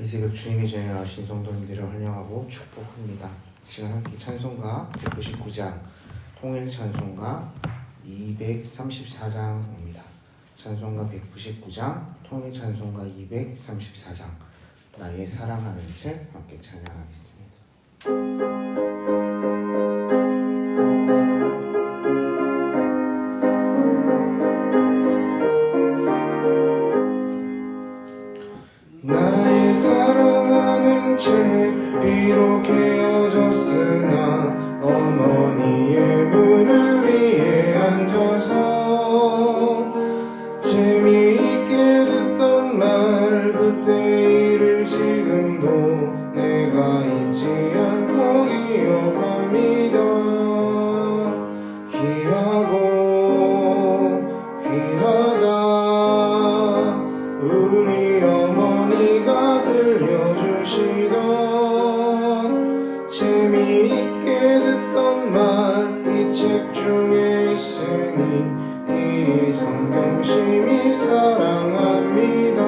이 새벽 주님이 저에게 나오신 성도님들을 환영하고 축복합니다. 시간 함께 찬송가 199장 통일 찬송가 234장입니다. 찬송가 199장 통일 찬송가 234장 나의 사랑하는 채 함께 찬양하겠습니다. 나의 사랑하는 채 비록 헤어졌으나 어머니의 무릎 위에 앉아서 재미있게 듣던 말 그때 일을 지금도 내가 잊지 않고 기억합니다. 귀하고 귀하다 우리 어머니가 들려주시던 재미있게 듣던 말 이 책 중에 있으니 이 성경 심히 사랑합니다.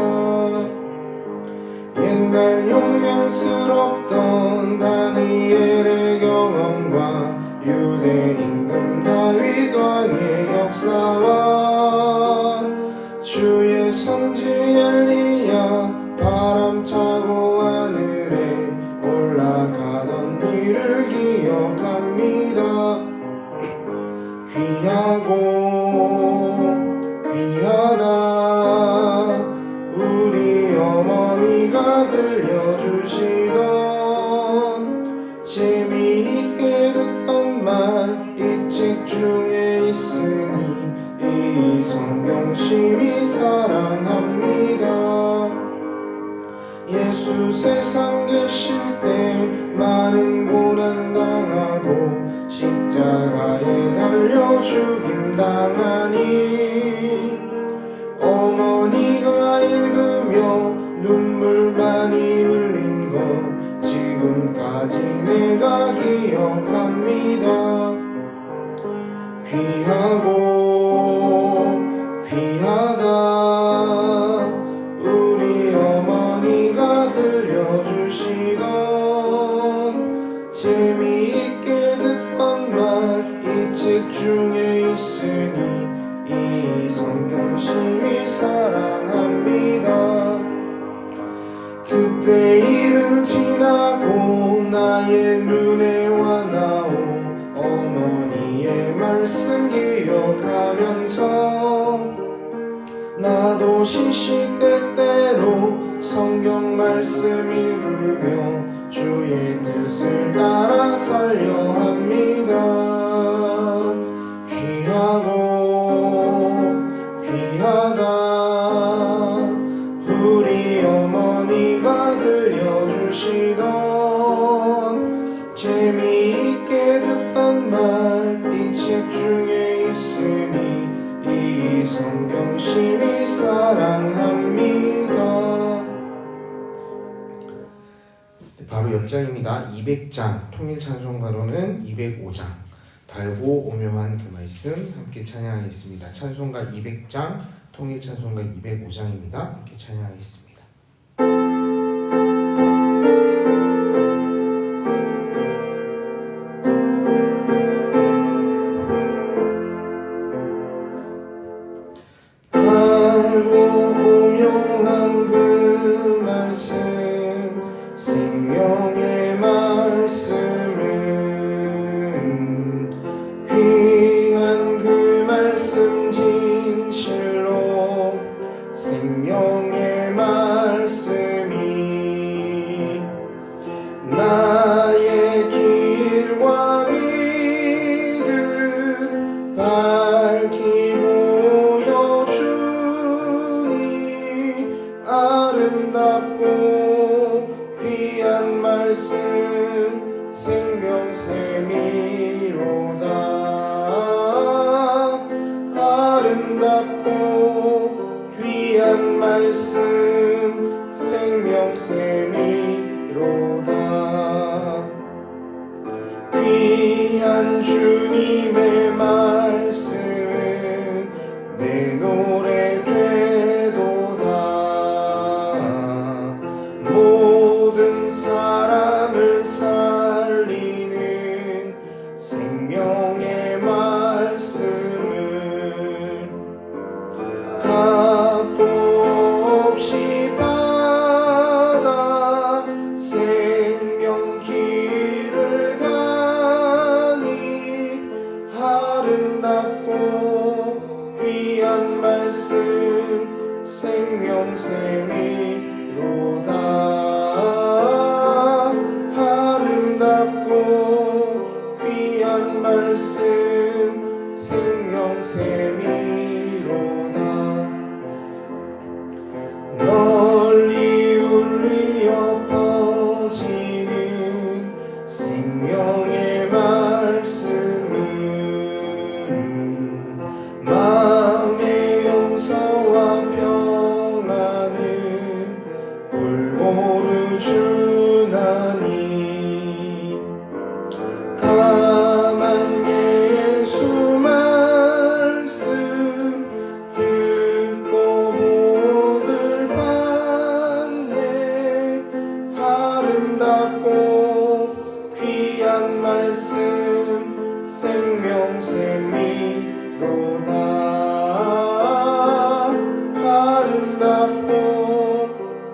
옛날 용맹스럽던 다니엘의 경험과 유대 임금 다윗 왕의 역사와 주의 선지 엘리야 바람 타고 하늘에 올라가던 일을 기억합니다. 귀하고 귀하다 우리 어머니가 들려주시던 재미있게 듣던 말 이 책 중에 있으니 이 성경 심히 사랑합니다. 예수 세상 계실 때 많은 고난 당하고 십자가에 달려 죽임 당하니 어머니가 읽으며 눈물 많이 흘린 것 지금까지 내가 기억합니다. 귀하고 귀하다 우리 어머니가 들려주시던 재미있게 듣던 말 이 책 중에 있으니 이 성경 심히 사랑합니다. 그때 일은 지나고 나의 눈에 와나오 어머니의 말씀 기억하면서 나도 시시때때로 성경 말씀 읽으며 주의 뜻을 따라 살려 합니다. 귀하고 귀하다 우리 어머니가 들려주시던 재미있게 듣던 말 이 책 중에 있으니 이 성경 심히 사랑합니다. 바로 옆장입니다. 200장 통일 찬송가로는 205장 달고 오묘한 그 말씀 함께 찬양하겠습니다. 찬송가 200장 통일 찬송가 205장입니다. 함께 찬양하겠습니다. 생명의 말씀은 귀한 그 말씀 진실로 생명의 말씀이 나의 길과 믿음 밝히 보여주니 아름답고 귀한 말씀 생명샘이로다. 아름답고 귀한 말씀 생명샘이로다. 귀한 주님의 말씀은 내 노래 되도다. 모르주나니 다만 예수 말씀 듣고 복을 받네. 아름답고 귀한 말씀 생명샘이로다. 아름답고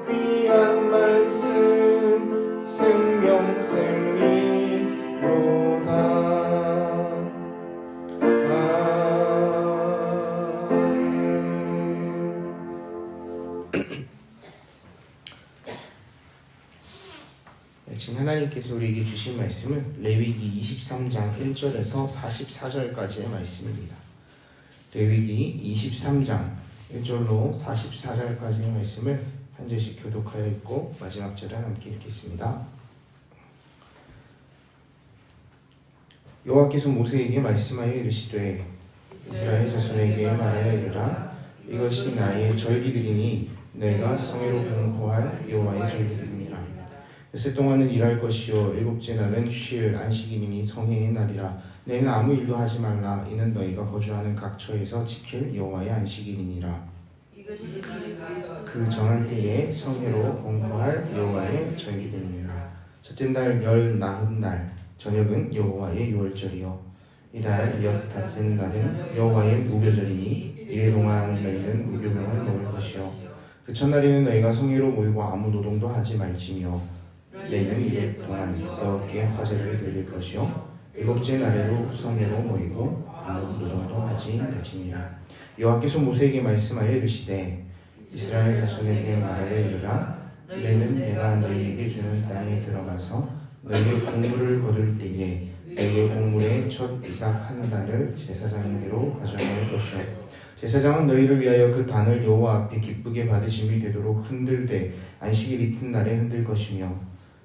귀한 말씀 생명샘이로다. 지금 하나님께서 우리에게 주신 말씀은 레위기 23장 1절에서 44절까지의 말씀입니다. 레위기 23장 1절로 44절까지의 말씀을 한 절씩 교독하여 읽고 마지막 절은 함께 읽겠습니다. 여호와께서 모세에게 말씀하여 이르시되 이스라엘 자손에게 말하여 이르라. 이것이 나의 절기들이니 내가 성회로 공포할 여호와의 절기들이니라. 엿새 동안은 일할 것이요 일곱째 날은 쉴 안식일이니 성회의 날이라. 너희는 아무 일도 하지 말라. 이는 너희가 거주하는 각 처에서 지킬 여호와의 안식일이니라. 그 정한 때에 성회로 공포할 여호와의 절기들이니라. 첫째 날 열 나흔 날 저녁은 여호와의 유월절이요 이달 엿닷새 날은 여호와의 무교절이니 이래 동안 너희는 무교병을 먹을 것이요 그 첫날에는 너희가 성회로 모이고 아무 노동도 하지 말지며 너희는 이래 동안 여호와께 화제를 드릴 것이요 일곱째 날에도 성회로 모이고 아무 노동도 하지 말지니라. 여호와께서 모세에게 말씀하여 이르시되 이스라엘 자손에게 말하여 이르라. 너희는 내가 너희에게 주는 땅에 들어가서 너희의 곡물을 거둘 때에 너희의 곡물의 첫 이삭 한 단을 제사장에게로 가져올 것이요 제사장은 너희를 위하여 그 단을 여호와 앞에 기쁘게 받으심이 되도록 흔들되 안식일 이튿날에 흔들 것이며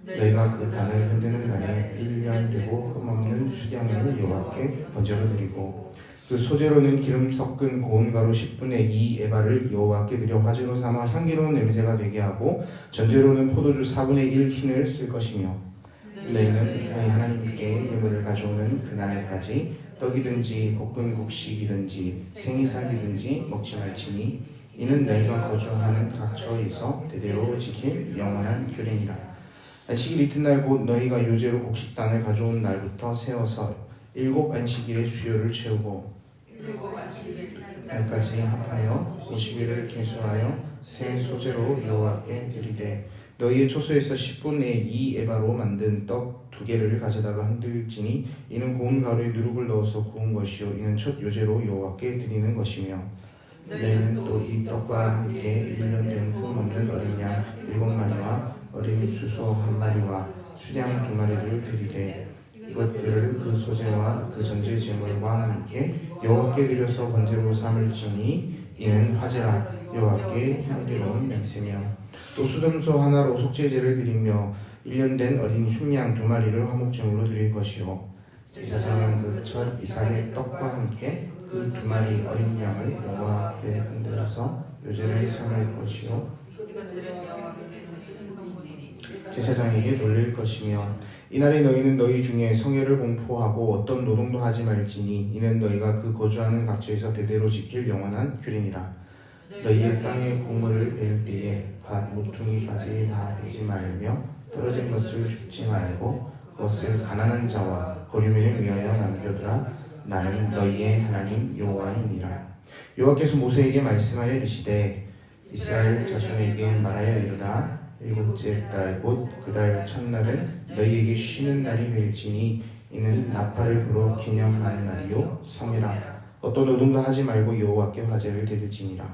너희가 그 단을 흔드는 날에 1년 되고 흠없는 수량을 여호와께 번제로 드리고 그 소재로는 기름 섞은 고운 가루 10분의 2 에바를 여호와께 드려 화제로 삼아 향기로운 냄새가 되게 하고 전제로는 포도주 4분의 1 흰을 쓸 것이며 너희는 너희 하나님께 예물을 가져오는 그날까지 떡이든지 볶은 곡식이든지 생이살이든지 먹지 말지니 이는 너희가 거주하는 각 처에서 대대로 지킬 영원한 규례니라. 안식일 이튿날 곧 너희가 요제로 곡식단을 가져온 날부터 세어서 7 안식일의 수요를 채우고 날까지 합하여 50일을 계수하여 새 소재로 여호와께 드리되 너희의 초소에서 10분의 2 에바로 만든 떡 2개를 가져다가 흔들지니 이는 고운 가루에 누룩을 넣어서 구운 것이요 이는 첫 요제로 여호와께 드리는 것이며 너희는 또 이 떡과 함께 1년 된 흠 없는 어린 양 7마리와 어린 수소 1마리와 수량 2마리를 드리되 이것들을 그 소재와 그 전제 제물과 함께 여호와께 드려서 번제로 삼을지니 이는 화제라 여호와께 향기로운 냄새며 또 수금소 하나로 속죄제를 드리며 1년 된 어린 흉양 2마리를 화목제물로 드릴 것이요 제사장은 그 첫 이삭의 떡과 함께 그 2마리 어린 양을 여호와 앞에 흔들어서 요제를 삼을 것이요 제사장에게 돌릴 것이며 이날에 너희는 너희 중에 성회를 공포하고 어떤 노동도 하지 말지니 이는 너희가 그 거주하는 각처에서 대대로 지킬 영원한 규례니라. 너희의 땅에 곡물을 베을 때에 밭 모퉁이까지 다 베지 말며 떨어진 것을 줍지 말고 그것을 가난한 자와 거류민을 위하여 남겨두라. 나는 너희의 하나님 여호와이니라. 여호와께서 모세에게 말씀하여 이르시되 이스라엘 자손에게 말하여 이르라. 7째 달 곧 그 달 첫날은 너희에게 쉬는 날이 될지니 이는 나팔을 불어 기념하는 날이요 성이라. 어떤 노동도 하지 말고 여호와께 화제를 드릴지니라.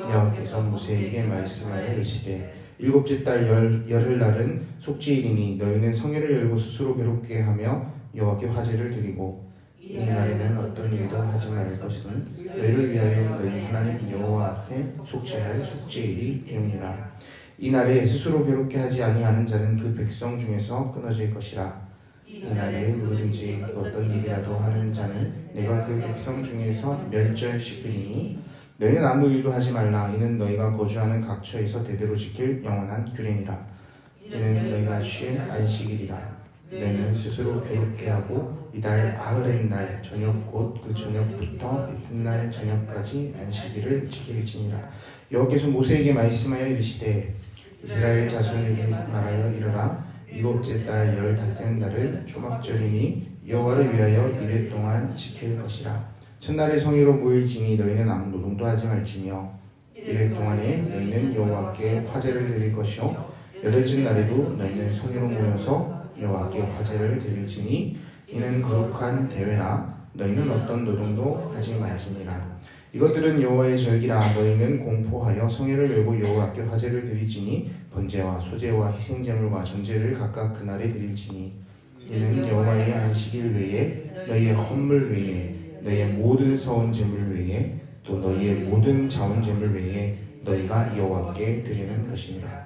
여호와께서 모세에게 말씀하여 이르시되 7째 달 열흘날은 속죄일이니 너희는 성회를 열고 스스로 괴롭게 하며 여호와께 화제를 드리고 이 날에는 어떤 일도 하지 말을 것은 너희를 위하여 너희 하나님 여호와 앞에 속죄할 속죄일이 되니라. 이 날에 스스로 괴롭게 하지 아니하는 자는 그 백성 중에서 끊어질 것이라. 이 날에 누구든지 어떤 일이라도 하는 자는 내가 그 백성 중에서 멸절시키리니 너희는 아무 일도 하지 말라. 이는 너희가 거주하는 각 처에서 대대로 지킬 영원한 규례니라. 이는 너희가 쉴 안식일이라. 너희는 스스로 괴롭게 하고 이달 아흐렛 날 저녁 곧 그 저녁부터 이튿날 저녁까지 안식일을 지킬지니라. 여호와께서 모세에게 말씀하여 이르시되 이스라엘 자손에게 말하여 이르라. 일곱째 달 15날은 초막절이니 여호와를 위하여 이레 동안 지킬 것이라. 첫날에 성회로 모일지니 너희는 아무 노동도 하지 말지며 이레 동안에 너희는 여호와께 화제를 드릴 것이요 여덟째 날에도 너희는 성회로 모여서 여호와께 화제를 드릴지니 이는 거룩한 대회라. 너희는 어떤 노동도 하지 말지니라. 이것들은 여호와의 절기라. 너희는 공포하여 성회를 열고 여호와께 화제를 드리지니 번제와 소제와 희생제물과 전제를 각각 그날에 드릴지니 이는 여호와의 안식일 외에 너희의 헌물 외에 너희의 모든 서온 제물 외에 또 너희의 모든 자원 제물 외에 너희가 여호와께 드리는 것이니라.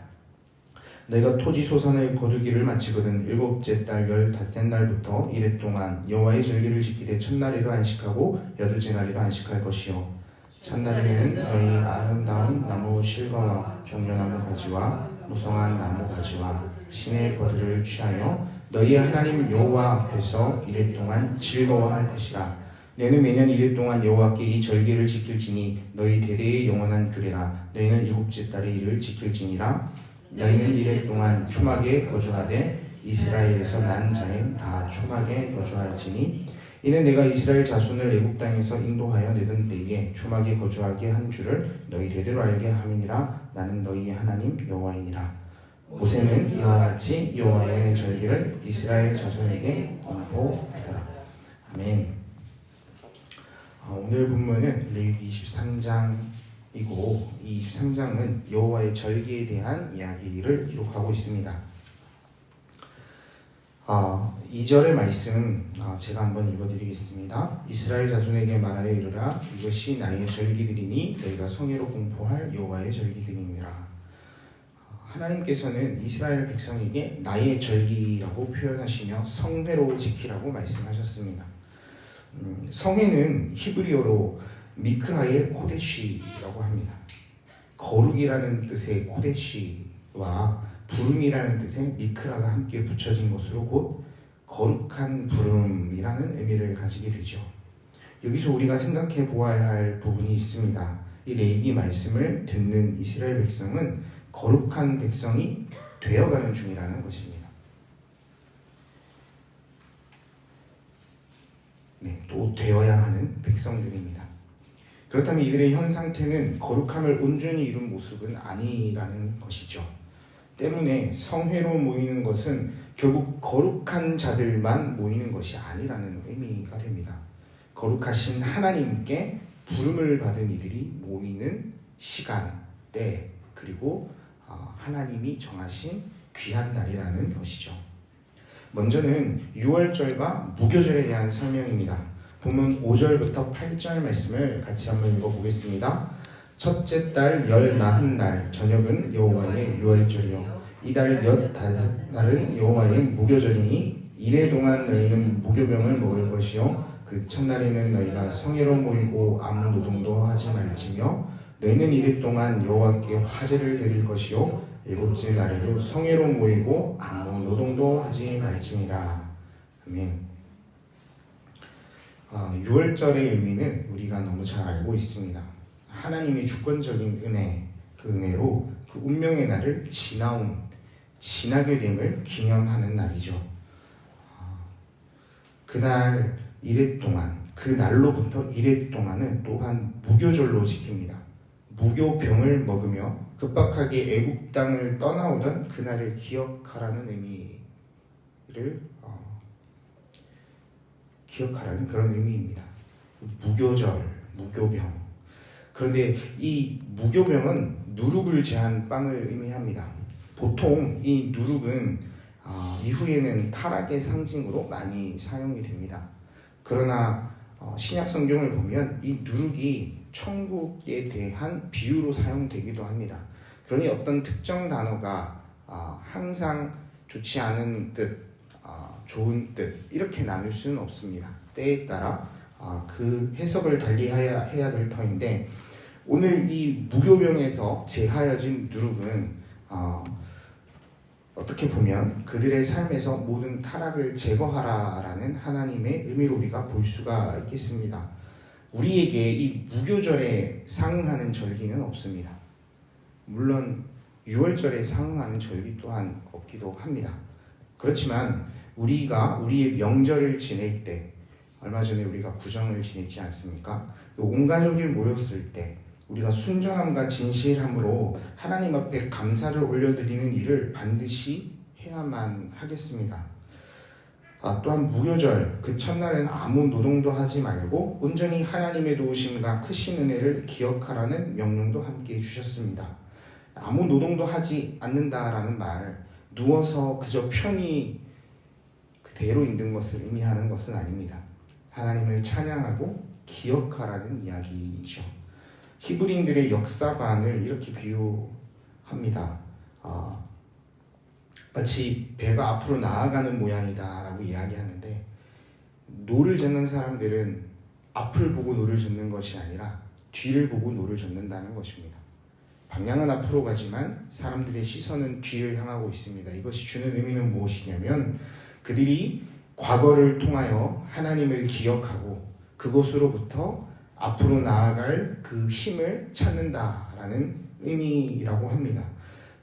너희가 토지 소산을 거두기를 마치거든 일곱째 달 15날부터 이레 동안 여호와의 절기를 지키되 첫날에도 안식하고 여덟째 날에도 안식할 것이요 첫날에는 너희 아름다운 나무 실과와 종려나무 가지와 무성한 나무 가지와 신의 버들을 취하여 너희의 하나님 여호와 앞에서 이레 동안 즐거워할 것이라. 너희는 매년 이레 동안 여호와께 이 절기를 지킬지니 너희 대대의 영원한 규례라. 너희는 일곱째 달에 이를 지킬지니라. 너희는 이레 동안 초막에 거주하되 이스라엘에서 난 자에 다 초막에 거주할지니 이는 내가 이스라엘 자손을 애굽 땅에서 인도하여 내던 때에 초막에 거주하게 한 줄을 너희 대대로 알게 함이니라. 나는 너희의 하나님 여호와이니라. 모세는 이와 같이 여호와의 절기를 이스라엘 자손에게 공포하더라. 아멘. 오늘 본문은 레위기 23장이고 이 23장은 여호와의 절기에 대한 이야기를 기록하고 있습니다. 2절의 말씀 제가 한번 읽어드리겠습니다. 이스라엘 자손에게 말하여 이르라. 이것이 나의 절기들이니 너희가 성회로 공포할 여호와의 절기들이니라. 하나님께서는 이스라엘 백성에게 나의 절기라고 표현하시며 성회로 지키라고 말씀하셨습니다. 성회는 히브리어로 미크라의 코데시라고 합니다. 거룩이라는 뜻의 코데시와 부름이라는 뜻의 미크라가 함께 붙여진 것으로 곧 거룩한 부름이라는 의미를 가지게 되죠. 여기서 우리가 생각해 보아야 할 부분이 있습니다. 이 레위기 말씀을 듣는 이스라엘 백성은 거룩한 백성이 되어가는 중이라는 것입니다. 또 되어야 하는 백성들입니다. 그렇다면 이들의 현 상태는 거룩함을 온전히 이룬 모습은 아니라는 것이죠. 때문에 성회로 모이는 것은 결국 거룩한 자들만 모이는 것이 아니라는 의미가 됩니다. 거룩하신 하나님께 부름을 받은 이들이 모이는 시간, 때, 그리고 하나님이 정하신 귀한 날이라는 것이죠. 먼저는 유월절과 무교절에 대한 설명입니다. 본문 5절부터 8절 말씀을 같이 한번 읽어보겠습니다. 첫째 달 15날 저녁은 여호와의 유월절이요 이달 15날은 여호와의 무교절이니 이래 동안 너희는 무교병을 먹을 것이요 그 첫날에는 너희가 성회로 모이고 아무 노동도 하지 말지며 너희는 이래 동안 여호와께 화제를 드릴 것이요 일곱째 날에도 성회로 모이고 아무 노동도 하지 말지니라. 아멘. 유월절의 의미는 우리가 너무 잘 알고 있습니다. 하나님의 주권적인 은혜, 그 은혜로 그 운명의 날을 지나게 됨을 기념하는 날이죠. 그날 이레 동안, 그 날로부터 이레 동안은 또한 무교절로 지킵니다. 무교병을 먹으며 급박하게 애굽 땅을 떠나오던 그날을 기억하라는 의미를 기억하라는 그런 의미입니다. 무교절, 무교병. 그런데 이 무교병은 누룩을 제한 빵을 의미합니다. 보통 이 누룩은 이후에는 타락의 상징으로 많이 사용이 됩니다. 그러나 신약 성경을 보면 이 누룩이 천국에 대한 비유로 사용되기도 합니다. 그러니 어떤 특정 단어가 항상 좋지 않은 뜻, 좋은 뜻 이렇게 나눌 수는 없습니다. 때에 따라 그 해석을 달리 해야 될 터인데 오늘 이 무교병에서 제하여진 누룩은 어떻게 보면 그들의 삶에서 모든 타락을 제거하라라는 하나님의 의미를 우리가 볼 수가 있겠습니다. 우리에게 이 무교절에 상응하는 절기는 없습니다. 물론 6월절에 상응하는 절기 또한 없기도 합니다. 그렇지만 우리가 우리의 명절을 지낼 때, 얼마 전에 우리가 구정을 지냈지 않습니까? 온 가족이 모였을 때 우리가 순전함과 진실함으로 하나님 앞에 감사를 올려드리는 일을 반드시 해야만 하겠습니다. 또한 무교절 그 첫날엔 아무 노동도 하지 말고 온전히 하나님의 도우심과 크신 은혜를 기억하라는 명령도 함께 주셨습니다. 아무 노동도 하지 않는다라는 말, 누워서 그저 편히 그대로 있는 것을 의미하는 것은 아닙니다. 하나님을 찬양하고 기억하라는 이야기이죠. 히브리인들의 역사관을 이렇게 비유합니다. 마치 배가 앞으로 나아가는 모양이다 라고 이야기하는데, 노를 젓는 사람들은 앞을 보고 노를 젓는 것이 아니라 뒤를 보고 노를 젓는다는 것입니다. 방향은 앞으로 가지만 사람들의 시선은 뒤를 향하고 있습니다. 이것이 주는 의미는 무엇이냐면, 그들이 과거를 통하여 하나님을 기억하고 그곳으로부터 앞으로 나아갈 그 힘을 찾는다라는 의미라고 합니다.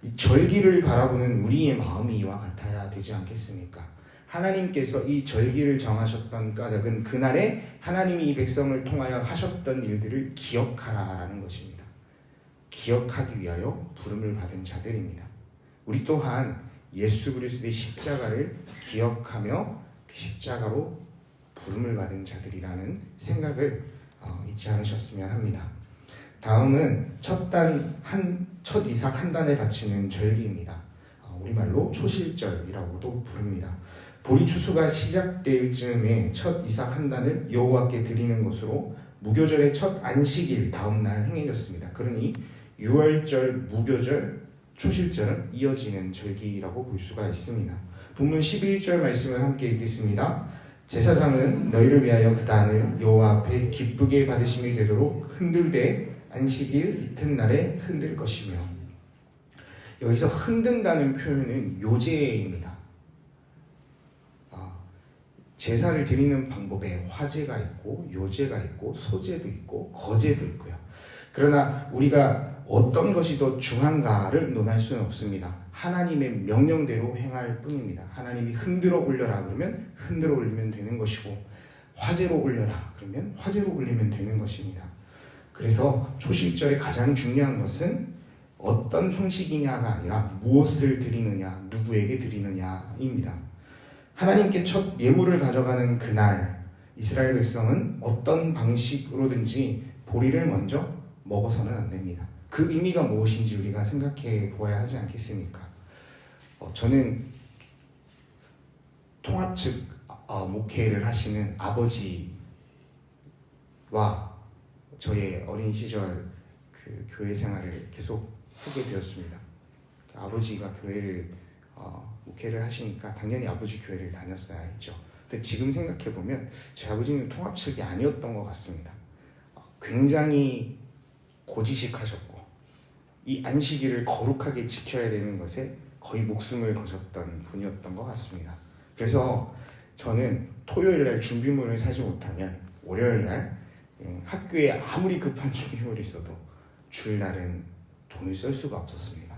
이 절기를 바라보는 우리의 마음이 이와 같아야 되지 않겠습니까? 하나님께서 이 절기를 정하셨던 까닭은 그날에 하나님이 이 백성을 통하여 하셨던 일들을 기억하라라는 것입니다. 기억하기 위하여 부름을 받은 자들입니다. 우리 또한 예수 그리스도의 십자가를 기억하며 그 십자가로 부름을 받은 자들이라는 생각을 잊지 않으셨으면 합니다. 다음은 첫 이삭 한 단을 바치는 절기입니다. 우리말로 초실절이라고도 부릅니다. 보리 추수가 시작될 즈음에 첫 이삭 한 단을 여호와께 드리는 것으로 무교절의 첫 안식일 다음 날 행해졌습니다. 그러니 6월절, 무교절, 초실절은 이어지는 절기라고 볼 수가 있습니다. 본문 11절 말씀을 함께 읽겠습니다. 제사장은 너희를 위하여 그 단을 여호와 앞에 기쁘게 받으심이 되도록 흔들되 안식일 이튿날에 흔들 것이며, 여기서 흔든다는 표현은 요제입니다. 제사를 드리는 방법에 화제가 있고 요제가 있고 소제도 있고 거제도 있고요. 그러나 우리가 어떤 것이 더 중요한가를 논할 수는 없습니다. 하나님의 명령대로 행할 뿐입니다. 하나님이 흔들어 올려라 그러면 흔들어 올리면 되는 것이고, 화제로 올려라 그러면 화제로 올리면 되는 것입니다. 그래서 초실절의 가장 중요한 것은 어떤 형식이냐가 아니라 무엇을 드리느냐, 누구에게 드리느냐입니다. 하나님께 첫 예물을 가져가는 그날 이스라엘 백성은 어떤 방식으로든지 보리를 먼저 먹어서는 안 됩니다. 그 의미가 무엇인지 우리가 생각해 보아야 하지 않겠습니까? 저는 통합 측 목회를 하시는 아버지와 저의 어린 시절 그 교회 생활을 계속 하게 되었습니다. 아버지가 교회를 목회를 하시니까 당연히 아버지 교회를 다녔어야 했죠. 근데 지금 생각해 보면 제 아버지는 통합 측이 아니었던 것 같습니다. 굉장히 고지식하셨고 이 안식일을 거룩하게 지켜야 되는 것에 거의 목숨을 거셨던 분이었던 것 같습니다. 그래서 저는 토요일날 준비물을 사지 못하면 월요일날 학교에 아무리 급한 준비물이 있어도 주일날은 돈을 쓸 수가 없었습니다.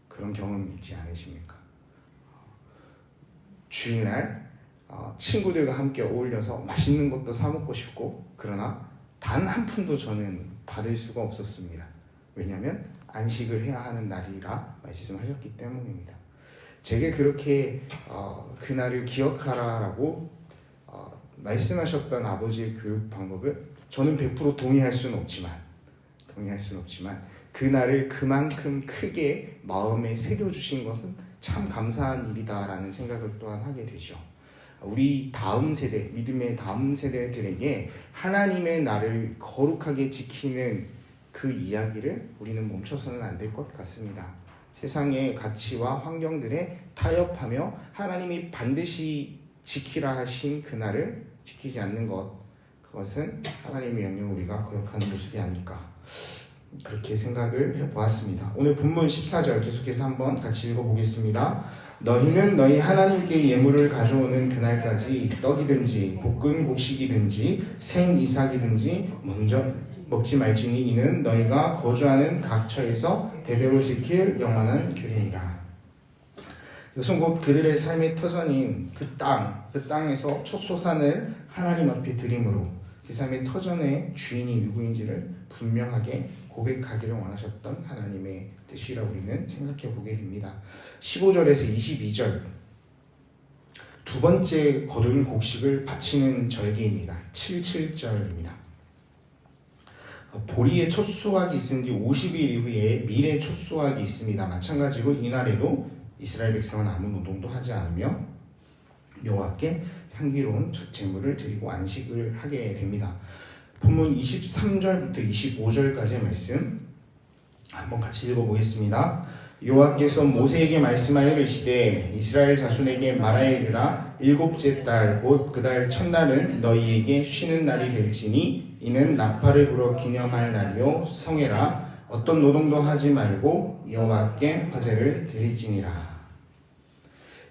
그런 경험 있지 않으십니까? 주일날 친구들과 함께 어울려서 맛있는 것도 사 먹고 싶고, 그러나 단 한 푼도 저는 받을 수가 없었습니다. 왜냐하면 안식을 해야 하는 날이라 말씀하셨기 때문입니다. 제게 그렇게 그날을 기억하라라고 말씀하셨던 아버지의 교육 방법을 저는 100% 동의할 수는 없지만 그날을 그만큼 크게 마음에 새겨주신 것은 참 감사한 일이다라는 생각을 또한 하게 되죠. 우리 다음 세대, 믿음의 다음 세대들에게 하나님의 날을 거룩하게 지키는 그 이야기를 우리는 멈춰서는 안 될 것 같습니다. 세상의 가치와 환경들에 타협하며 하나님이 반드시 지키라 하신 그날을 지키지 않는 것, 그것은 하나님의 명령을 우리가 거역하는 모습이 아닐까. 그렇게 생각을 해보았습니다. 오늘 본문 14절 계속해서 한번 같이 읽어보겠습니다. 너희는 너희 하나님께 예물을 가져오는 그날까지 떡이든지 볶은 곡식이든지 생 이삭이든지 먼저 먹지 말지니 이는 너희가 거주하는 각처에서 대대로 지킬 영원한 규례니라. 이것은 곧 그들의 삶의 터전인 그 땅에서 첫 소산을 하나님 앞에 드림으로 그 삶의 터전의 주인이 누구인지를 분명하게 고백하기를 원하셨던 하나님의 뜻이라 우리는 생각해 보게 됩니다. 15절에서 22절 두 번째 거둔 곡식을 바치는 절기입니다. 77절입니다. 보리의 첫 수확이 있은 지 50일 이후에 밀의 첫 수확이 있습니다. 마찬가지로 이날에도 이스라엘 백성은 아무 노동도 하지 않으며 여호와께 향기로운 첫 제물을 드리고 안식을 하게 됩니다. 본문 23절부터 25절까지의 말씀 한번 같이 읽어보겠습니다. 여호와께서 모세에게 말씀하여 이르시되 이스라엘 자손에게 말하여 이르라. 일곱째 달 곧 그 달 첫날은 너희에게 쉬는 날이 될지니 이는 나팔을 불어 기념할 날이요 성회라. 어떤 노동도 하지 말고 여호와께 화제를 드리지니라.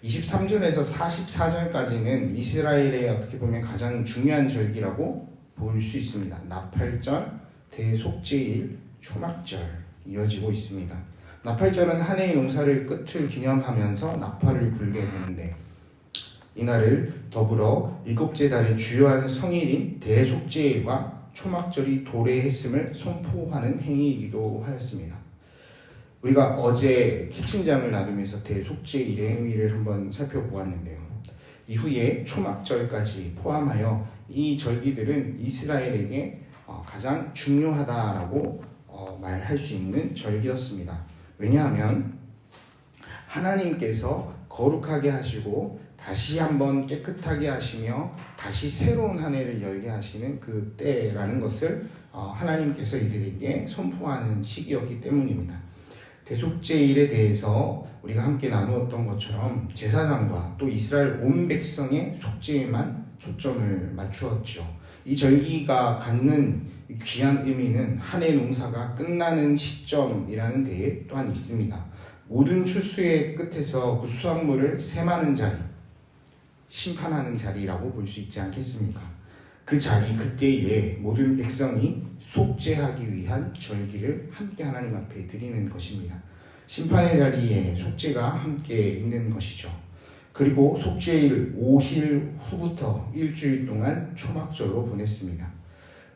23절에서 44절까지는 이스라엘의 어떻게 보면 가장 중요한 절기라고 볼 수 있습니다. 나팔절, 대속죄일, 초막절 이어지고 있습니다. 나팔절은 한 해의 농사를 끝을 기념하면서 나팔을 불게 되는데 이날을 더불어 일곱째 달의 주요한 성일인 대속죄일과 초막절이 도래했음을 선포하는 행위이기도 하였습니다. 우리가 어제 키친장을 나누면서 대속죄일의 의미를 한번 살펴보았는데요. 이후에 초막절까지 포함하여 이 절기들은 이스라엘에게 가장 중요하다라고 말할 수 있는 절기였습니다. 왜냐하면 하나님께서 거룩하게 하시고 다시 한번 깨끗하게 하시며 다시 새로운 한 해를 열게 하시는 그 때라는 것을 하나님께서 이들에게 선포하는 시기였기 때문입니다. 대속죄일에 대해서 우리가 함께 나누었던 것처럼 제사장과 또 이스라엘 온 백성의 속죄에만 초점을 맞추었죠. 이 절기가 갖는 귀한 의미는 한 해 농사가 끝나는 시점이라는 데에 또한 있습니다. 모든 추수의 끝에서 그 수확물을 셈하는 자리, 심판하는 자리라고 볼 수 있지 않겠습니까? 그 자리 그때에 모든 백성이 속죄하기 위한 절기를 함께 하나님 앞에 드리는 것입니다. 심판의 자리에 속죄가 함께 있는 것이죠. 그리고 속죄일 5일 후부터 일주일 동안 초막절로 보냈습니다.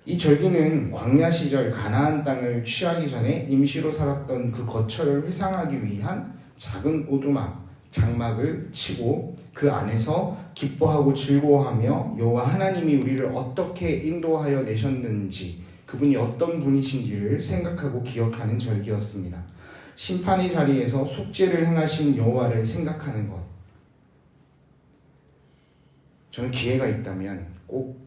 이 절기는 광야 시절 가나안 땅을 취하기 전에 임시로 살았던 그 거처를 회상하기 위한 작은 오두막, 장막을 치고 그 안에서 기뻐하고 즐거워하며 여호와 하나님이 우리를 어떻게 인도하여 내셨는지 그분이 어떤 분이신지를 생각하고 기억하는 절기였습니다. 심판의 자리에서 속죄를 행하신 여호와를 생각하는 것. 저는 기회가 있다면 꼭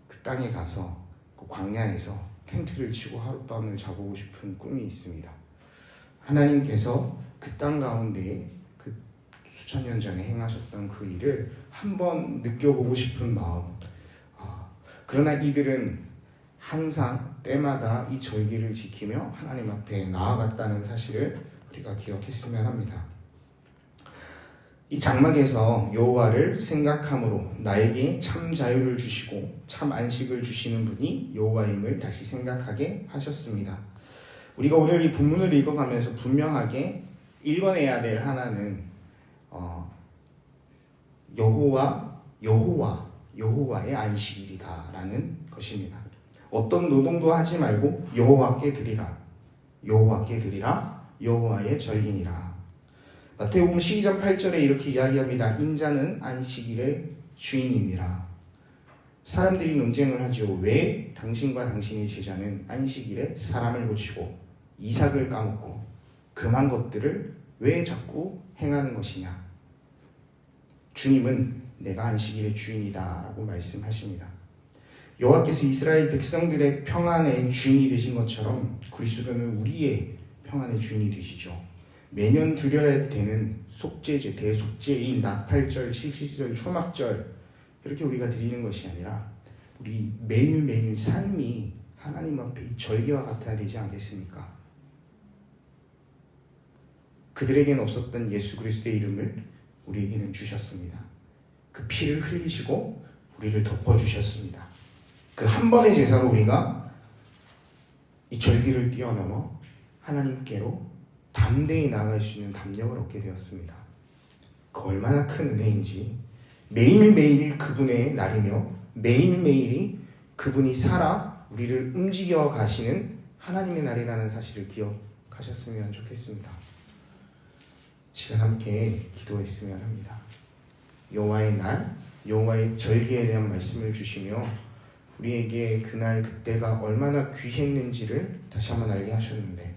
그 땅에 가서 그 광야에서 텐트를 치고 하룻밤을 자보고 싶은 꿈이 있습니다. 하나님께서 그 땅 가운데 그 수천 년 전에 행하셨던 그 일을 한번 느껴보고 싶은 마음. 그러나 이들은 항상 때마다 이 절기를 지키며 하나님 앞에 나아갔다는 사실을 우리가 기억했으면 합니다. 이 장막에서 여호와를 생각함으로 나에게 참 자유를 주시고 참 안식을 주시는 분이 여호와임을 다시 생각하게 하셨습니다. 우리가 오늘 이 본문을 읽어가면서 분명하게 읽어내야 될 하나는 여호와의 안식일이다라는 것입니다. 어떤 노동도 하지 말고 여호와께 드리라. 여호와의 절기니라. 마태복음 12장 8절에 이렇게 이야기합니다. 인자는 안식일의 주인이니라. 사람들이 논쟁을 하죠. 왜 당신과 당신의 제자는 안식일에 사람을 고치고 이삭을 까먹고 금한 것들을 왜 자꾸 행하는 것이냐. 주님은 내가 안식일의 주인이다 라고 말씀하십니다. 여호와께서 이스라엘 백성들의 평안의 주인이 되신 것처럼 그리스도는 우리의 평안의 주인이 되시죠. 매년 드려야 되는 속죄제, 대속죄인, 나팔절, 칠칠절, 초막절 이렇게 우리가 드리는 것이 아니라 우리 매일매일 삶이 하나님 앞에 이 절기와 같아야 되지 않겠습니까? 그들에게는 없었던 예수 그리스도의 이름을 우리에게는 주셨습니다. 그 피를 흘리시고 우리를 덮어주셨습니다. 그 한 번의 제사로 우리가 이 절기를 뛰어넘어 하나님께로 담대히 나아갈 수 있는 담력을 얻게 되었습니다. 그 얼마나 큰 은혜인지, 매일매일 그분의 날이며 매일매일이 그분이 살아 우리를 움직여 가시는 하나님의 날이라는 사실을 기억하셨으면 좋겠습니다. 시간 함께 기도했으면 합니다. 여호와의 날, 여호와의 절기에 대한 말씀을 주시며 우리에게 그날 그때가 얼마나 귀했는지를 다시 한번 알게 하셨는데,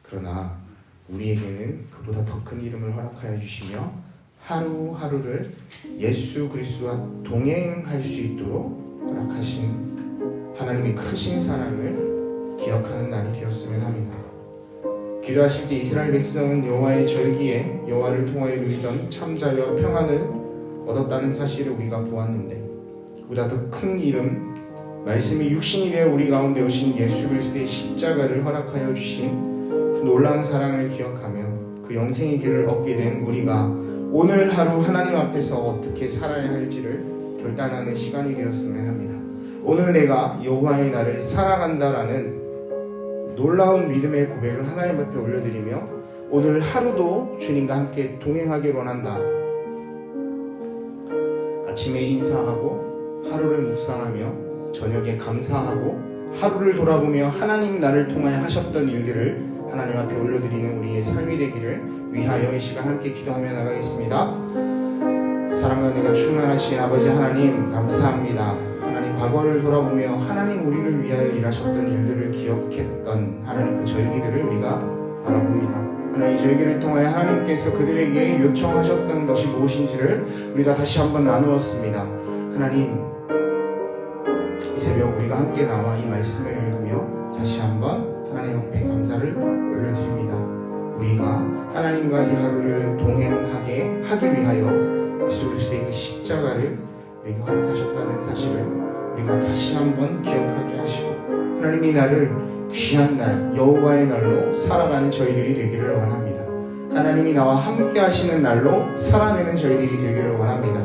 그러나 우리에게는 그보다 더 큰 이름을 허락하여 주시며 하루하루를 예수 그리스도와 동행할 수 있도록 허락하신 하나님의 크신 사랑을 기억하는 날이 되었으면 합니다. 기도하실 때 이스라엘 백성은 여호와의 절기에 여호와를 통하여 누리던 참자유와 평안을 얻었다는 사실을 우리가 보았는데, 그보다 더 큰 이름, 말씀이 육신이 되어 우리 가운데 오신 예수 그리스도의 십자가를 허락하여 주신 그 놀라운 사랑을 기억하며 그 영생의 길을 얻게 된 우리가 오늘 하루 하나님 앞에서 어떻게 살아야 할지를 결단하는 시간이 되었으면 합니다. 오늘 내가 여호와의 날을 살아간다라는 놀라운 믿음의 고백을 하나님 앞에 올려드리며 오늘 하루도 주님과 함께 동행하길 원한다. 아침에 인사하고 하루를 묵상하며 저녁에 감사하고 하루를 돌아보며 하나님 나를 통하여 하셨던 일들을 하나님 앞에 올려드리는 우리의 삶이 되기를 위하여 이 시간 함께 기도하며 나가겠습니다. 사랑과 은혜가 충만하신 아버지 하나님, 감사합니다. 하나님, 과거를 돌아보며 하나님 우리를 위하여 일하셨던 일들을 기억했던 하나님 그 절기들을 우리가 바라봅니다. 하나님, 이 절기를 통하여 하나님께서 그들에게 요청하셨던 것이 무엇인지를 우리가 다시 한번 나누었습니다. 하나님, 이 새벽 우리가 함께 나와 이 말씀을 읽으며 다시 한번 하나님 앞에 감사를 올려드립니다. 우리가 하나님과 이 하루를 동행하게 하기 위하여 예수 그리스도의 그 십자가를 우리에게 허락하셨다는 사실을 우리가 다시 한번 기억하게 하시고, 하나님이 나를 귀한 날, 여호와의 날로 살아가는 저희들이 되기를 원합니다. 하나님이 나와 함께 하시는 날로 살아내는 저희들이 되기를 원합니다.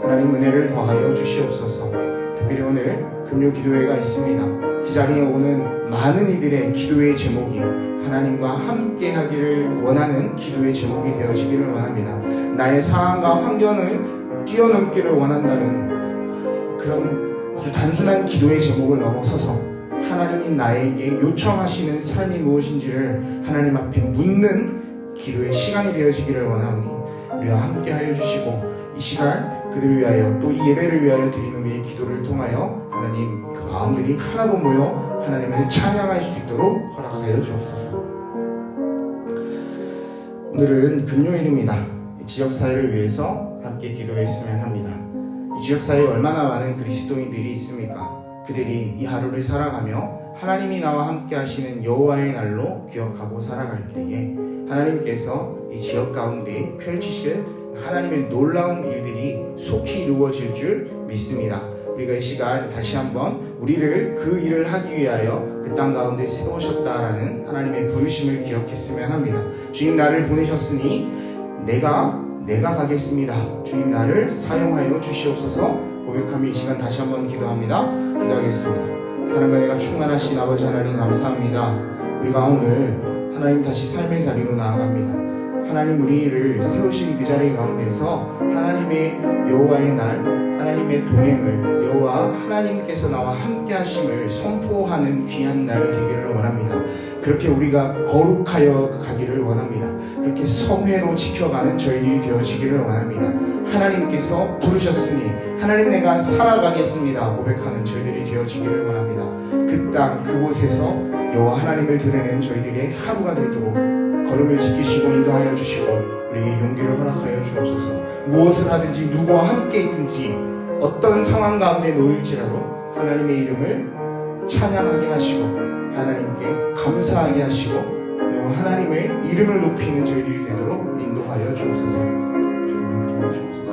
하나님, 은혜를 더하여 주시옵소서. 특별히 오늘 금요 기도회가 있습니다. 그 자리에 오는 많은 이들의 기도의 제목이 하나님과 함께 하기를 원하는 기도의 제목이 되어지기를 원합니다. 나의 상황과 환경을 뛰어넘기를 원한다는 그런 아주 단순한 기도의 제목을 넘어서서 하나님이 나에게 요청하시는 삶이 무엇인지를 하나님 앞에 묻는 기도의 시간이 되어지기를 원하오니 우리와 함께 하여 주시고, 이 시간 그들을 위하여 또 이 예배를 위하여 드리는 우리의 기도를 통하여 하나님 그 마음들이 하나로 모여 하나님을 찬양할 수 있도록 허락하여 주옵소서. 오늘은 금요일입니다. 이 지역사회를 위해서 함께 기도했으면 합니다. 이 지역사회에 얼마나 많은 그리스도인들이 있습니까? 그들이 이 하루를 살아가며 하나님이 나와 함께 하시는 여호와의 날로 기억하고 살아갈 때에 하나님께서 이 지역 가운데 펼치실 하나님의 놀라운 일들이 속히 이루어질 줄 믿습니다. 우리가 이 시간 다시 한번 우리를 그 일을 하기 위하여 그 땅 가운데 세우셨다라는 하나님의 부르심을 기억했으면 합니다. 주님, 나를 보내셨으니 내가 가겠습니다. 주님, 나를 사용하여 주시옵소서. 고백하며 이 시간 다시 한번 기도합니다. 기도하겠습니다. 사랑과 은혜가 충만하신 아버지 하나님, 감사합니다. 우리가 오늘 하나님 다시 삶의 자리로 나아갑니다. 하나님, 우리를 세우신 그 자리 가운데서 하나님의 여호와의 날, 하나님의 동행을, 여호와 하나님께서 나와 함께 하심을 선포하는 귀한 날 되기를 원합니다. 그렇게 우리가 거룩하여 가기를 원합니다. 그렇게 성회로 지켜가는 저희들이 되어지기를 원합니다. 하나님께서 부르셨으니 하나님, 내가 살아가겠습니다 고백하는 저희들이 되어지기를 원합니다. 그 땅 그곳에서 여호와 하나님을 드리는 저희들의 하루가 되도록 걸음을 지키시고 인도하여 주시고 우리에게 용기를 허락하여 주옵소서. 무엇을 하든지 누구와 함께 있든지 어떤 상황 가운데 놓일지라도 하나님의 이름을 찬양하게 하시고 하나님께 감사하게 하시고 하나님의 이름을 높이는 저희들이 되도록 인도하여 주옵소서. 주님 함께하여 주옵소서.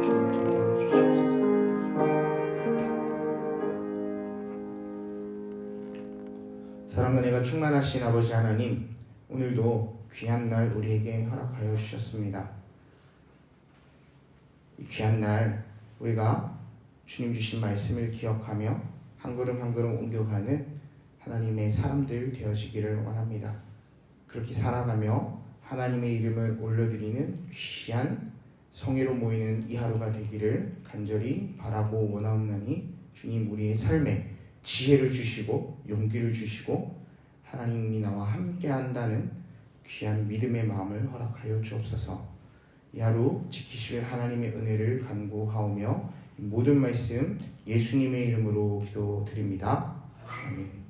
주님 함께하여 주시옵소서. 전능하신 아버지 하나님, 오늘도 귀한 날 우리에게 허락하여 주셨습니다. 이 귀한 날 우리가 주님 주신 말씀을 기억하며 한 걸음 한 걸음 옮겨가는 하나님의 사람들 되어지기를 원합니다. 그렇게 살아가며 하나님의 이름을 올려드리는 귀한 성회로 모이는 이 하루가 되기를 간절히 바라고 원하옵나니 주님 우리의 삶에 지혜를 주시고 용기를 주시고 하나님이 나와 함께한다는 귀한 믿음의 마음을 허락하여 주옵소서. 이 하루 지키실 하나님의 은혜를 간구하오며 모든 말씀 예수님의 이름으로 기도드립니다. 아멘.